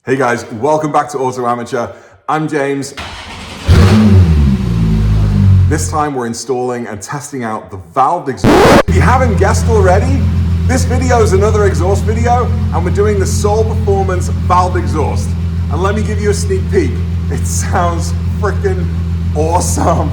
Hey guys, welcome back to Auto Amateur. I'm James. This time we're installing and testing out the valved exhaust. If you haven't guessed already, this video is another exhaust video and we're doing the Soul Performance valved exhaust. And let me give you a sneak peek. It sounds freaking awesome.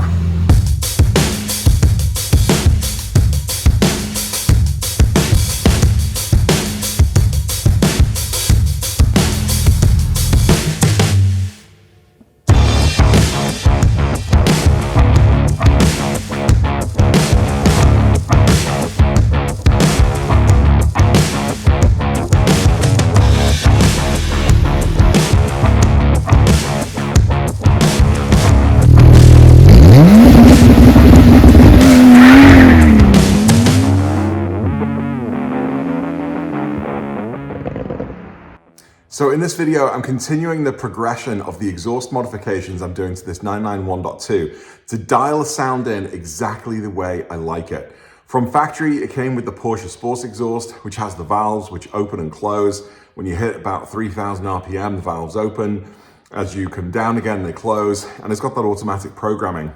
So in this video, I'm continuing the progression of the exhaust modifications I'm doing to this 991.2 to dial the sound in exactly the way I like it. From factory, it came with the Porsche Sports Exhaust, which has the valves which open and close. When you hit about 3,000 RPM, the valves open. As you come down again, they close, and it's got that automatic programming.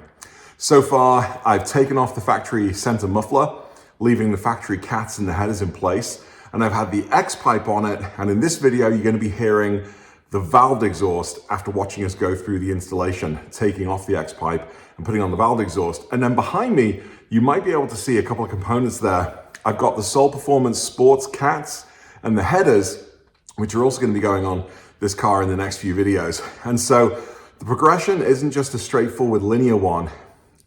So far, I've taken off the factory center muffler, leaving the factory cats and the headers in place. And I've had the X pipe on it. And in this video, you're going to be hearing the valved exhaust after watching us go through the installation, taking off the X pipe and putting on the valved exhaust. And then behind me, you might be able to see a couple of components there. I've got the Soul Performance Sports cats and the headers, which are also going to be going on this car in the next few videos. And so the progression isn't just a straightforward linear one.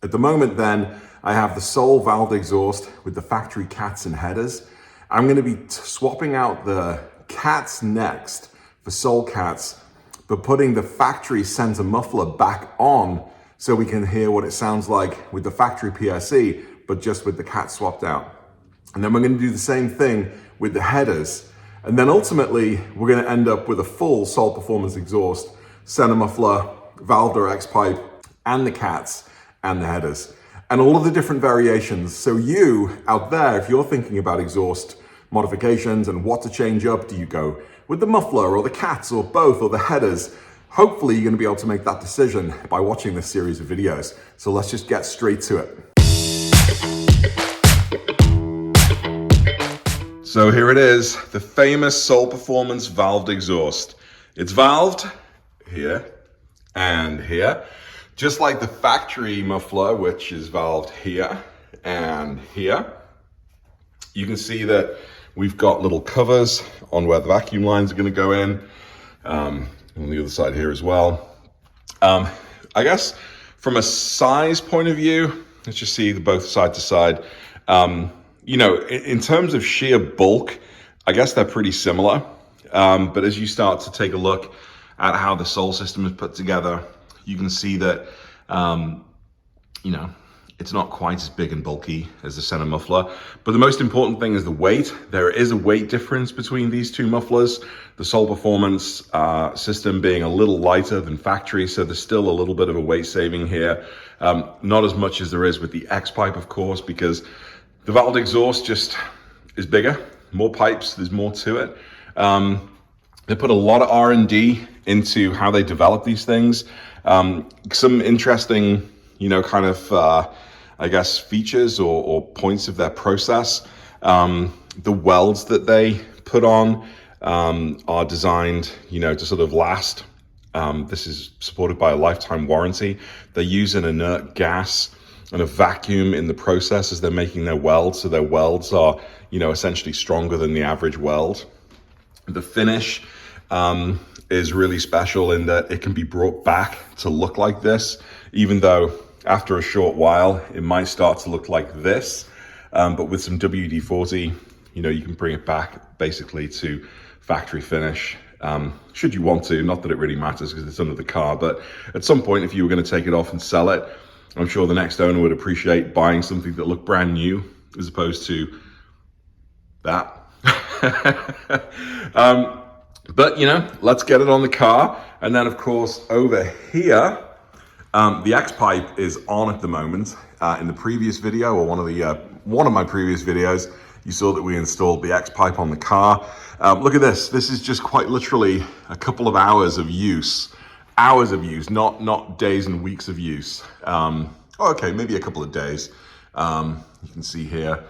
At the moment then, I have the Soul valved exhaust with the factory cats and headers. I'm going to be swapping out the cats next for Soul cats, but putting the factory center muffler back on so we can hear what it sounds like with the factory PSE, but just with the cat swapped out. And then we're going to do the same thing with the headers. And then ultimately, we're going to end up with a full Soul Performance exhaust, center muffler, valved or X pipe, and the cats and the headers. And all of the different variations. So you out there, if you're thinking about exhaust modifications and what to change up, do you go with the muffler or the cats or both or the headers? Hopefully you're going to be able to make that decision by watching this series of videos. So let's just get straight to it. So here it is, the famous Soul Performance valved exhaust. It's valved here and here, just like the factory muffler, which is valved here and here. You can see that we've got little covers on where the vacuum lines are going to go in, on the other side here as well. I guess from a size point of view, let's just see the both side to side. You know, in terms of sheer bulk, I guess they're pretty similar. But as you start to take a look at how the Soul system is put together, you can see that, you know, it's not quite as big and bulky as the center muffler, but the most important thing is the weight. There is a weight difference between these two mufflers. The Soul Performance system being a little lighter than factory, so there's still a little bit of a weight saving here. Not as much as there is with the X pipe, of course, because the valved exhaust just is bigger, more pipes, there's more to it. They put a lot of R&D into how they develop these things. Some interesting, you know, kind of, I guess, features or points of their process. The welds that they put on are designed, you know, to sort of last. This is supported by a lifetime warranty. They use an inert gas and a vacuum in the process as they're making their welds. So their welds are, you know, essentially stronger than the average weld. The finish is really special in that it can be brought back to look like this, even though after a short while, it might start to look like this, but with some WD-40, you know, you can bring it back basically to factory finish, should you want to. Not that it really matters because it's under the car, but at some point, if you were going to take it off and sell it, I'm sure the next owner would appreciate buying something that looked brand new as opposed to that. But, you know, let's get it on the car. And then, of course, over here, the X pipe is on at the moment. In the previous video, or one of my previous videos, you saw that we installed the X-pipe on the car. Look at this. This is just quite literally a couple of hours of use. Hours of use, not days and weeks of use. Okay, maybe a couple of days. You can see here.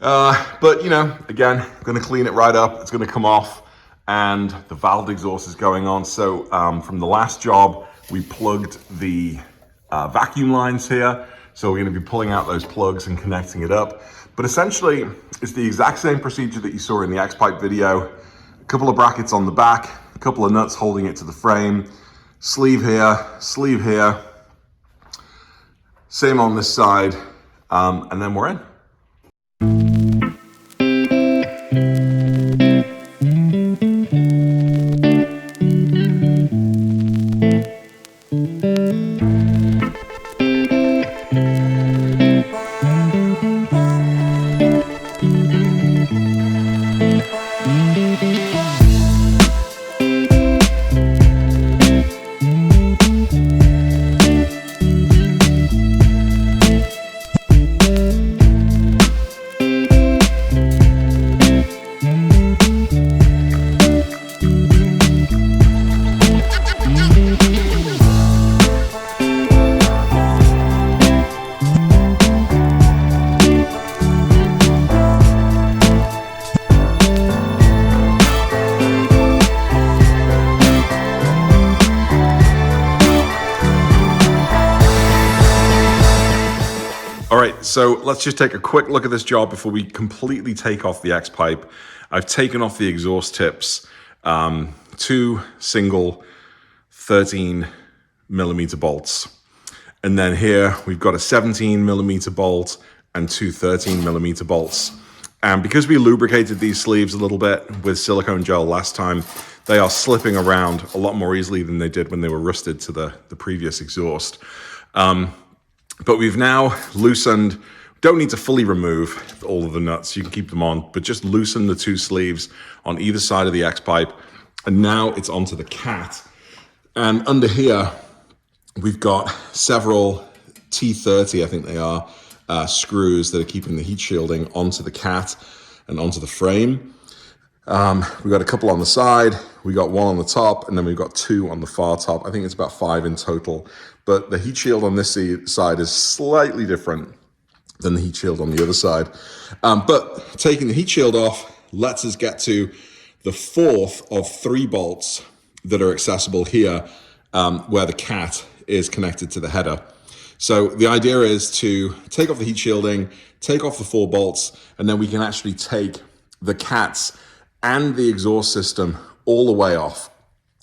But you know, again, I'm gonna clean it right up. It's gonna come off, and the valve exhaust is going on. So from the last job, we plugged the vacuum lines here. So we're gonna be pulling out those plugs and connecting it up. But essentially, it's the exact same procedure that you saw in the X-pipe video. A couple of brackets on the back, a couple of nuts holding it to the frame, sleeve here, same on this side, and then we're in. All right, so let's just take a quick look at this job before we completely take off the X-pipe. I've taken off the exhaust tips, 2 single 13mm bolts. And then here we've got a 17mm bolt and 2 13mm bolts. And because we lubricated these sleeves a little bit with silicone gel last time, they are slipping around a lot more easily than they did when they were rusted to the previous exhaust. But we've now loosened, don't need to fully remove all of the nuts, you can keep them on, but just loosen the 2 sleeves on either side of the X-pipe. And now it's onto the cat. And under here, we've got several T30, I think they are, screws that are keeping the heat shielding onto the cat and onto the frame. We've got a couple on the side, we got 1 on the top, and then we've got 2 on the far top. I think it's about 5 in total. But the heat shield on this side is slightly different than the heat shield on the other side. But taking the heat shield off lets us get to the 4th of 3 bolts that are accessible here, where the cat is connected to the header. So the idea is to take off the heat shielding, take off the 4 bolts, and then we can actually take the cats and the exhaust system all the way off.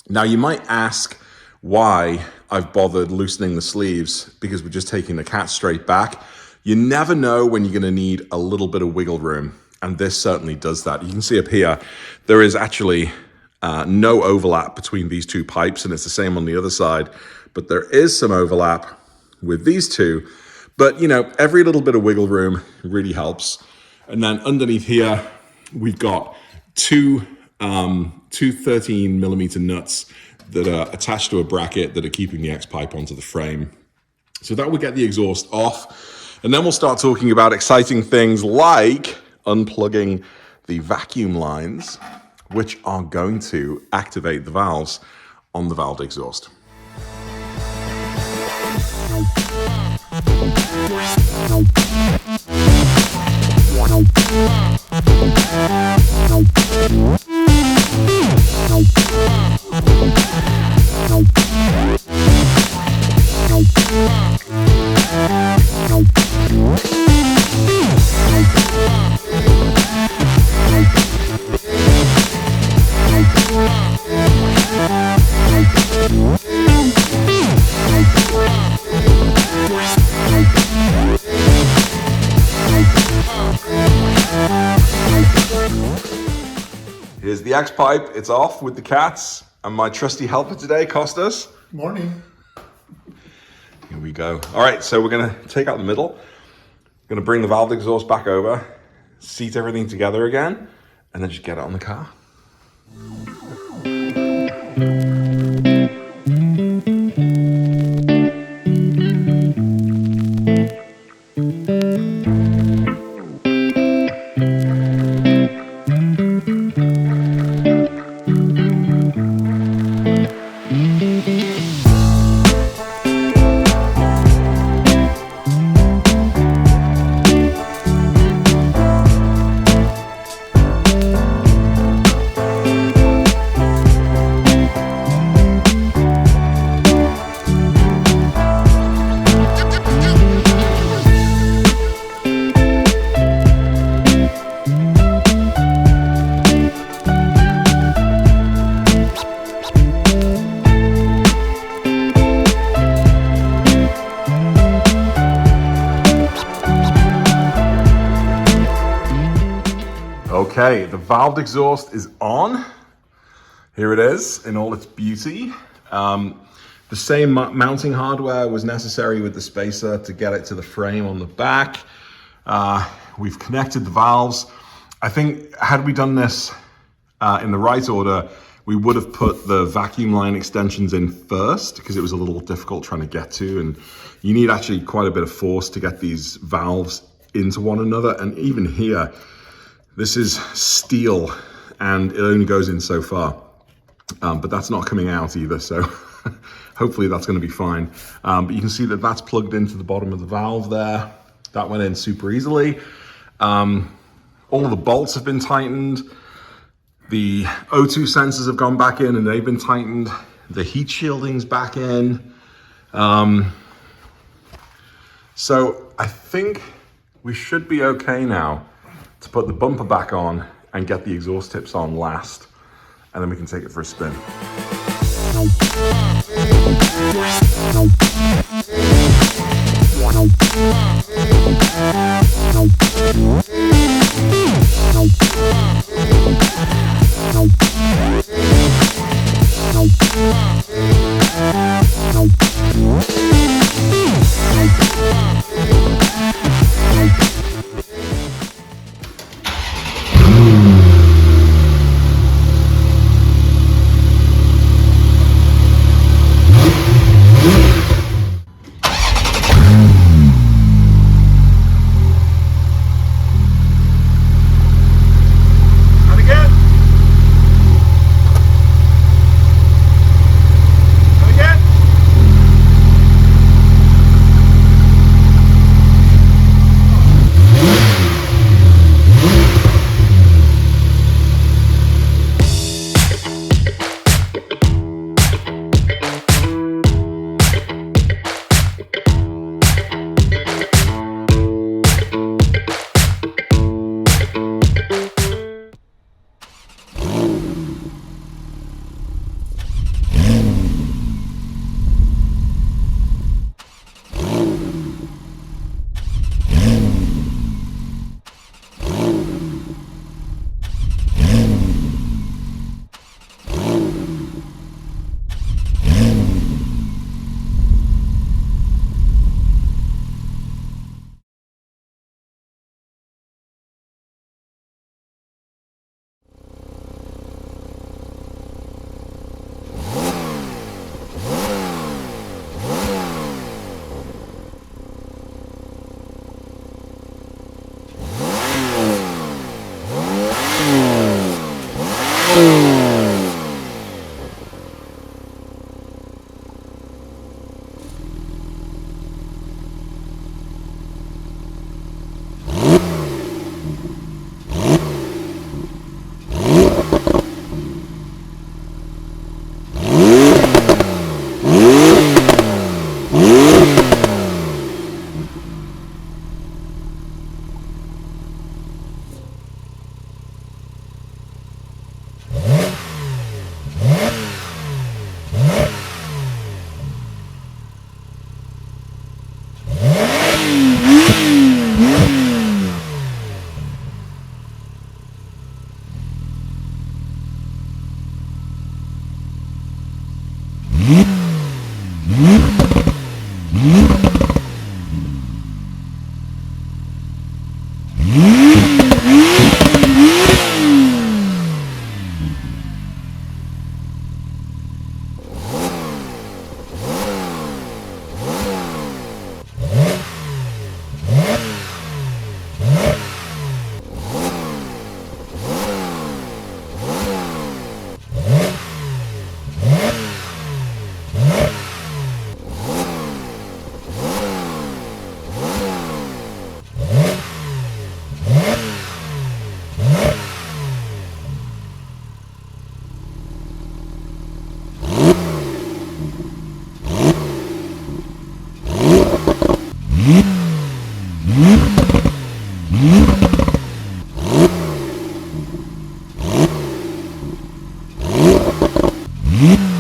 Now you might ask why I've bothered loosening the sleeves, because we're just taking the cat straight back. You never know when you're gonna need a little bit of wiggle room, and this certainly does that. You can see up here, there is actually no overlap between these 2 pipes, and it's the same on the other side, but there is some overlap with these 2. But you know, every little bit of wiggle room really helps. And then underneath here, we've got 2 13mm nuts that are attached to a bracket that are keeping the X-pipe onto the frame. So that will get the exhaust off. And then we'll start talking about exciting things like unplugging the vacuum lines, which are going to activate the valves on the valve exhaust. Here's the X-pipe, it's off with the cats, and my trusty helper today, Costas. Morning. Here we go. All right, so we're gonna take out the middle, gonna bring the valve exhaust back over, seat everything together again, and then just get it on the car. Okay, the valved exhaust is on. Here it is in all its beauty. The same mounting hardware was necessary with the spacer to get it to the frame on the back. We've connected the valves. I think had we done this in the right order, we would have put the vacuum line extensions in first because it was a little difficult trying to get to, and you need actually quite a bit of force to get these valves into one another. And even here, this is steel and it only goes in so far, but that's not coming out either. So hopefully that's going to be fine. But you can see that that's plugged into the bottom of the valve there. That went in super easily. All of the bolts have been tightened. The O2 sensors have gone back in and they've been tightened. The heat shielding's back in. So I think we should be okay now to put the bumper back on and get the exhaust tips on last, and then we can take it for a spin. Mm-hmm.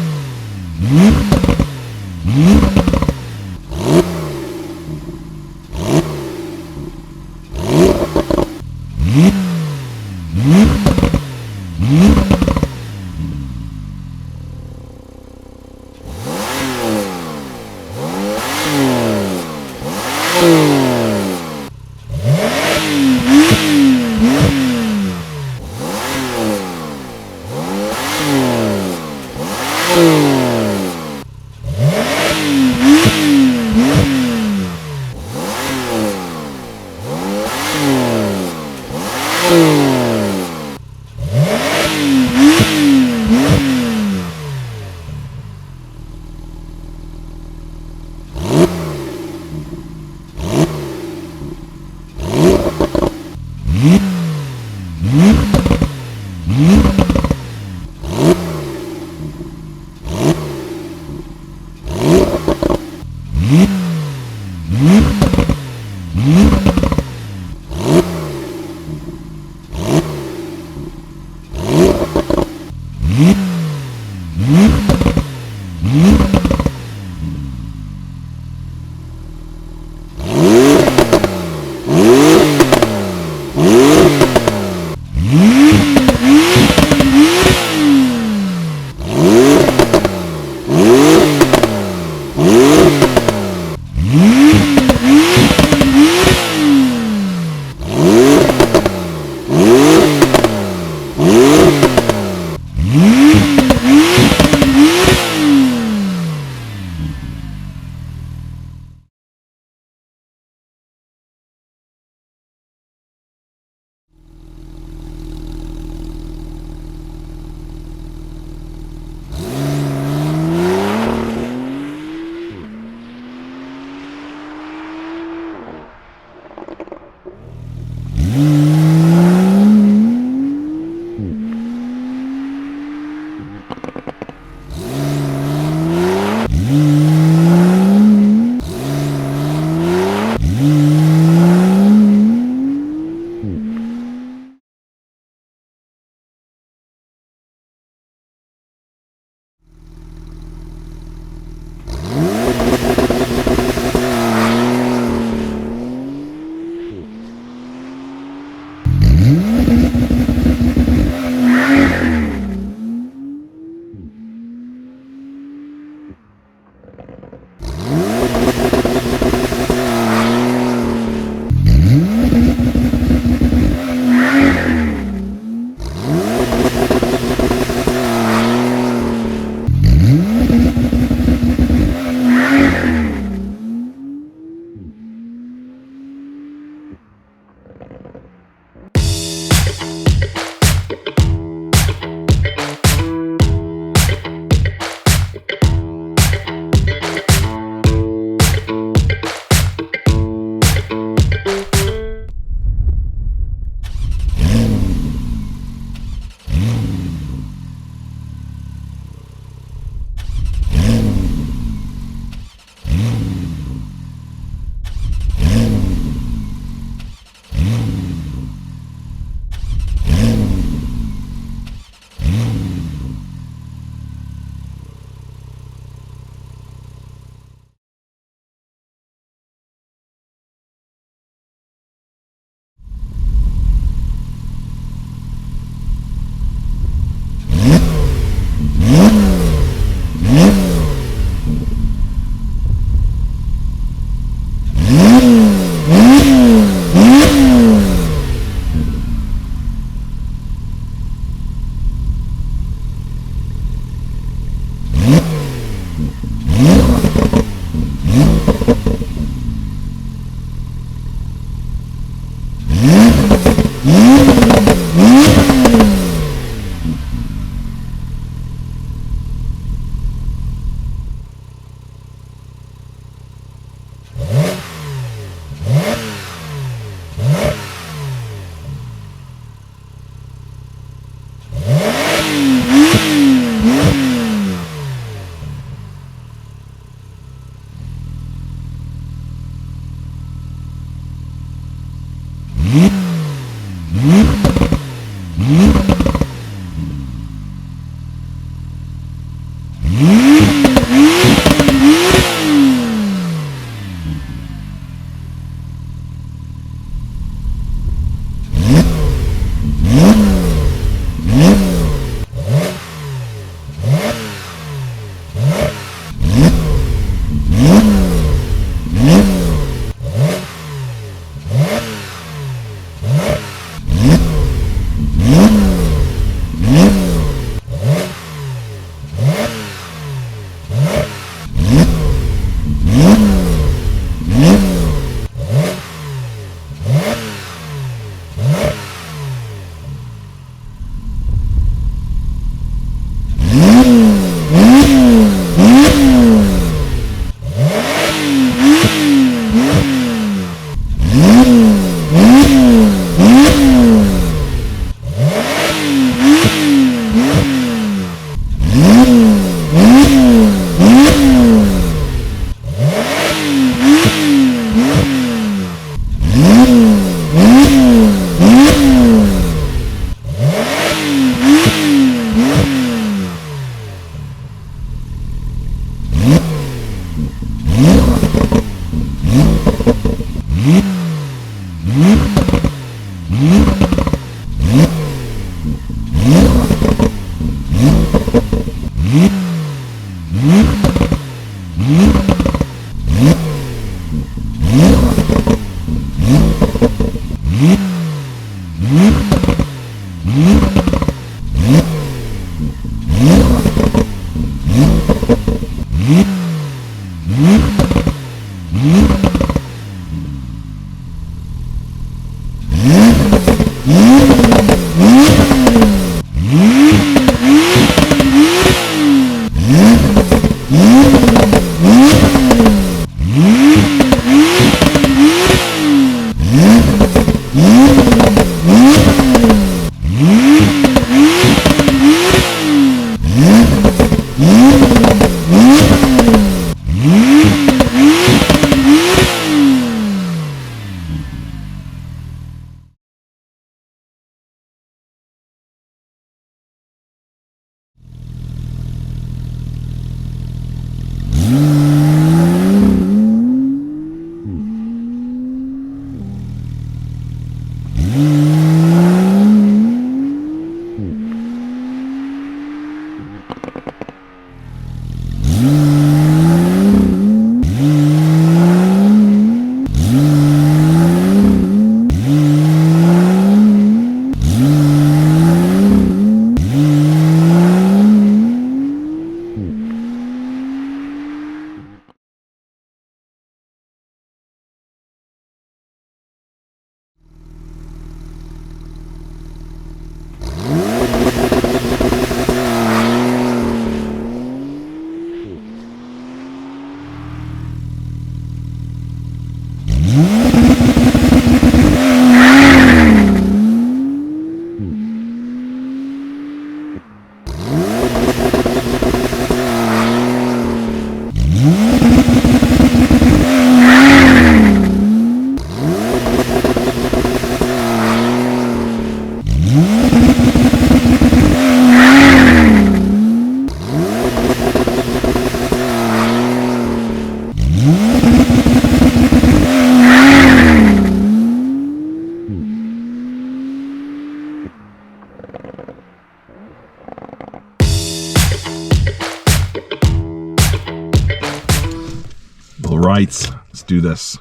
All right, let's do this.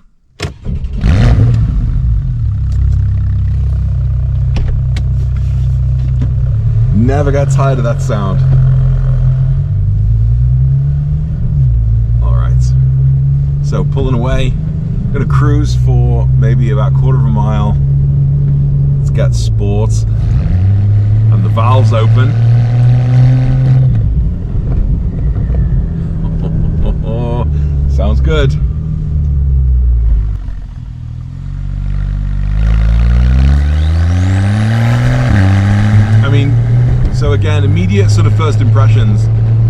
Never got tired of that sound. All right, so pulling away, gonna cruise for maybe about a quarter of a mile. Let's get sports, and the valve's open. Sounds good. I mean, so again, immediate sort of first impressions,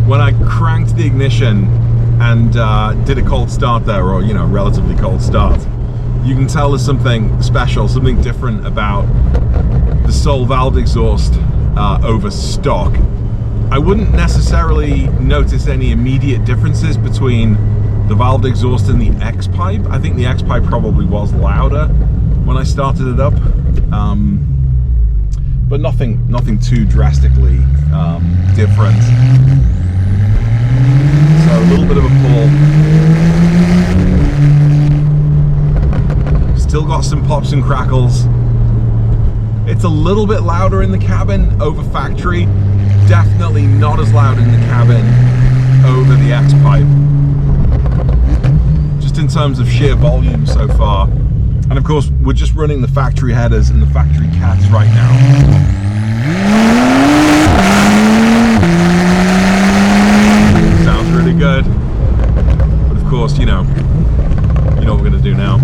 when I cranked the ignition and did a cold start there, or, you know, relatively cold start, you can tell there's something special, something different about the Soul valved exhaust over stock. I wouldn't necessarily notice any immediate differences between the valved exhaust and the X-pipe. I think the X-pipe probably was louder when I started it up, but nothing too drastically different. So a little bit of a pull. Still got some pops and crackles. It's a little bit louder in the cabin over factory. Definitely not as loud in the cabin over the X-pipe. Just in terms of sheer volume so far. And of course, we're just running the factory headers and the factory cats right now. Sounds really good. But of course, you know what we're gonna do now.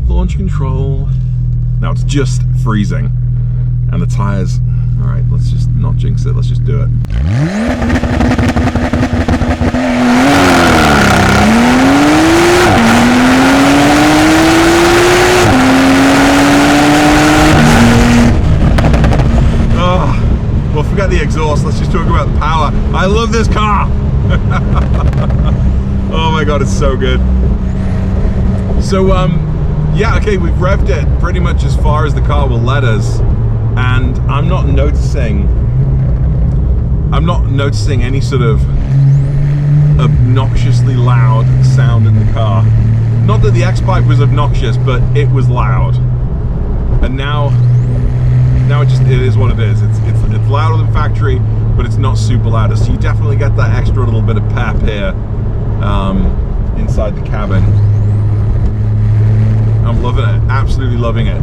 Launch control. Now it's just freezing. And the tires, all right, let's just not jinx it, let's just do it. Oh, well, forget the exhaust, let's just talk about the power. I love this car. Oh my God, it's so good. So, yeah, okay, we've revved it pretty much as far as the car will let us. and I'm not noticing any sort of obnoxiously loud sound in the car. Not that the X-Pipe was obnoxious, but it was loud. And now it is what it is. It's louder than factory, but it's not super loud. So you definitely get that extra little bit of pep here inside the cabin. I'm loving it, absolutely loving it.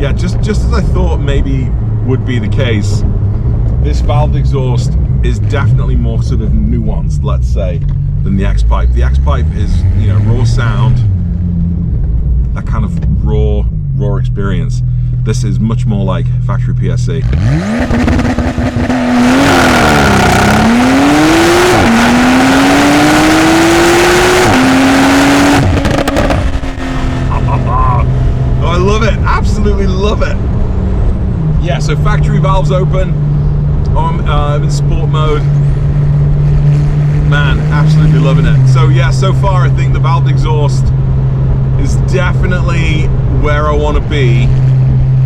Yeah, just as I thought maybe would be the case, this valved exhaust is definitely more sort of nuanced, let's say, than the X-Pipe. The X-Pipe is, you know, raw sound, that kind of raw experience. This is much more like factory PSC. Oh, I love it, absolutely love it. Yeah, so factory valves open. I'm in sport mode. Man, absolutely loving it. So yeah, so far I think the valved exhaust is definitely where I want to be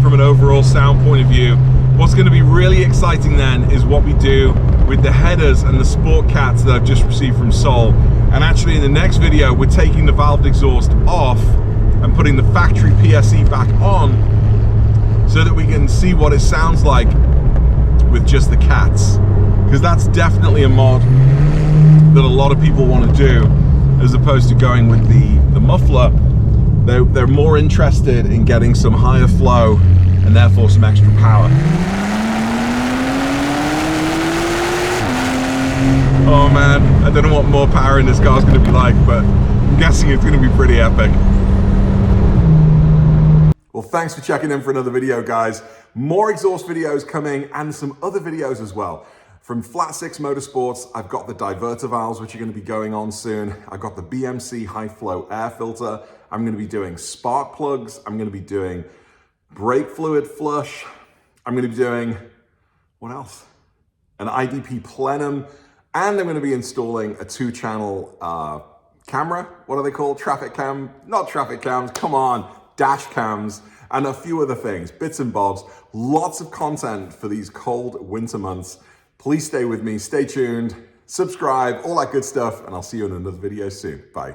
from an overall sound point of view. What's going to be really exciting then is what we do with the headers and the sport cats that I've just received from Sol. And actually in the next video, we're taking the valved exhaust off and putting the factory PSE back on so that we can see what it sounds like with just the cats. Because that's definitely a mod that a lot of people want to do, as opposed to going with the muffler. They're more interested in getting some higher flow and therefore some extra power. Oh man, I don't know what more power in this car is going to be like, but I'm guessing it's going to be pretty epic. Well, thanks for checking in for another video, guys. More exhaust videos coming and some other videos as well. From Flat 6 Motorsports, I've got the diverter valves, which are going to be going on soon. I've got the BMC high flow air filter. I'm going to be doing spark plugs. I'm going to be doing brake fluid flush. I'm going to be doing, what else? An IDP plenum. And I'm going to be installing a 2-channel camera. What are they called? Traffic cam? Not traffic cams, come on. Dash cams, and a few other things, bits and bobs. Lots of content for these cold winter months. Please stay with me, stay tuned, subscribe, all that good stuff, and I'll see you in another video soon. Bye.